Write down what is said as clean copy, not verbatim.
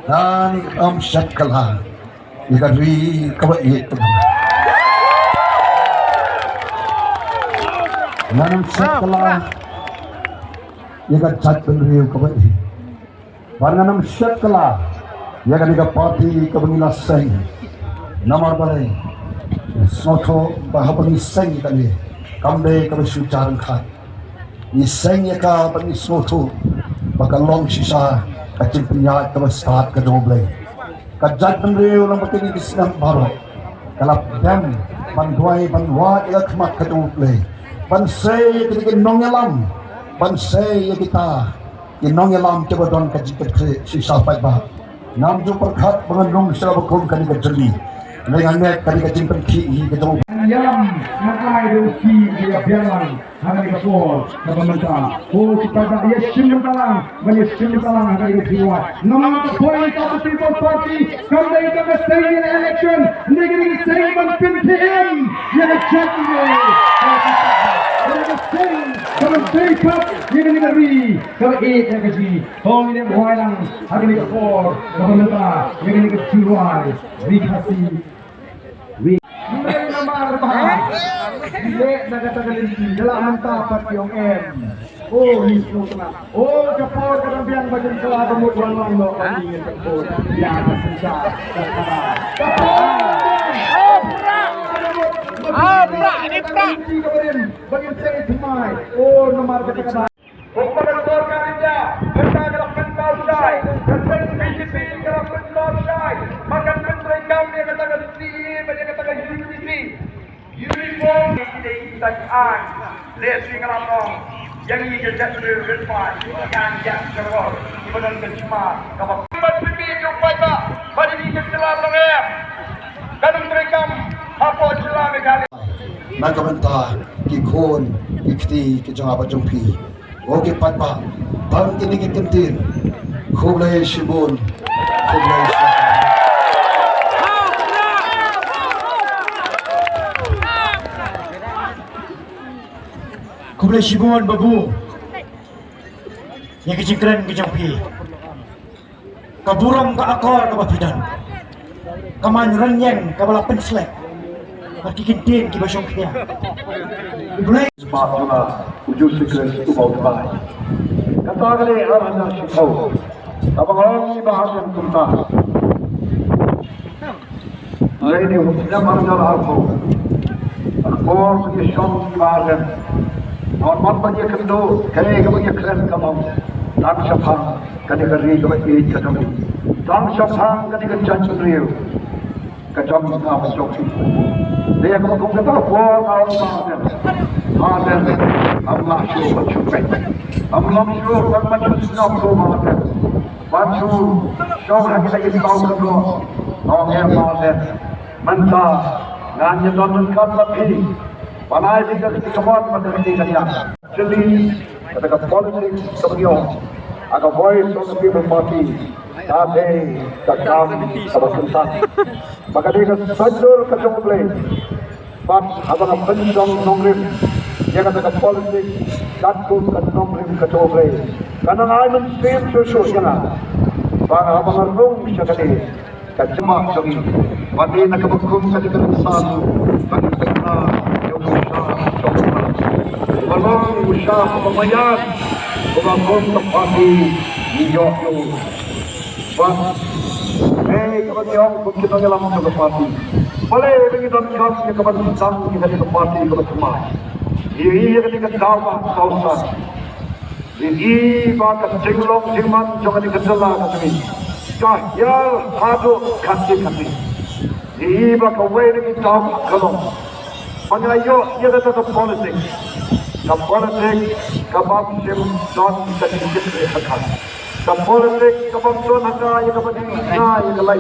Nani syakala Ikadri kawai Nanam syakala Ika jatun riu kawai Paranganam syakala Ika nika parti kabangila seng Namar balai Soto bahabangi seng kami Kamde kami sujaran khat Iseng yaka bangi soto Baka long sisa Kacil punya kami start ke doble Kajatun riu lang batini kisnang baro Kalap dem Banduay banwa ila kemak ke doble Bansay kita nongyalam Bansay kita nongyalam coba don kajikat sisa paiba Nam jo perkhat mengandung sila bakum kani kajeli Dengan net kani kajimpen ki ke doble Yalam nakai ruki dia biaran hari kapol pemerintah oh kita dia simutalang bagi simutalang hari kedua nomor poin satu people party kembali ke stage election negeri segmen PPM yang jadi kalau serikat yang negeri kalau yang kaji oh ini bualang hari kapol pemerintah yang kedua dikasih Mulai nomor bahan Dile nagatagalin dalam tapat yung M Oh, mismo na Oh, kapot karamihan ba dyan sa lumutwang lang no Kamingin kapot Yan, siya Bagin sa itimay Oh, nomor katakada Kung pagkakor ka rin niya Nagkagalakpan pausay Nagkagalakpan pausay Magandang kami katagal uniform ditaan lesing ramong yang ini jejak berdepan yang jatuh kemudian kecima kapal berpikir jumpai pak pada ini celah lengah kadang mereka apa celah megali Maka mentah kikon ikti kejangapa jumpi oke patpa bang kini kikentin kublai shibun kublai shibun Kublai Shibun babu yang kecikran kejampi kaburam ke akor ke babidan kaman renyeng ke bala penslek pati kintin ke basyong kaya Kublai Sematula ujung sekret itu mau dibaik kata kali arahnya syikau abang orang bahasan kunta ini tidak marjal aku akor pergi syong bahasan और मन बनिए कंदो कहे के बनिए करन कमाओ तांग शफांग कने करी के बनिए चटमी तांग शफांग कने के चचरियो कचम का बचोकी देख को को तो को और माते अल्लाह शो बचुके अल्लाह शो भगवान सुनो को माते बाचू शो हके लगे दिखाओ को और है माते मनता गान्य दोनों का भी Panai jika ketemuan pada ketika jadi ketika politik kemudian agak voice of the people party tapi takam sabasentang maka dia sajur kecumble pas abang pencong nongrim dia kata politik jatuh ke nongrim kecumble karena lain sim susu yana bang abang rung sekali kecemak sekali mati nak berkum ketika satu bagi kita Walang usaha pemayan Kumangkong tepati Niyok yung Kapag kung kita nila mga tepati Boleh bagi doon kami kapag saan kita tepati kapag kumay Iya ketika dawa kausan Iya kasinglong siman Jangan dikadala kami Kahyal hado kasi Iya kawai rin dawa kalong Pangayo, ia kata politik. Politik, kabab sim don sedikit dekat. Politik, kabab don haka, ia kabab na, ia kalai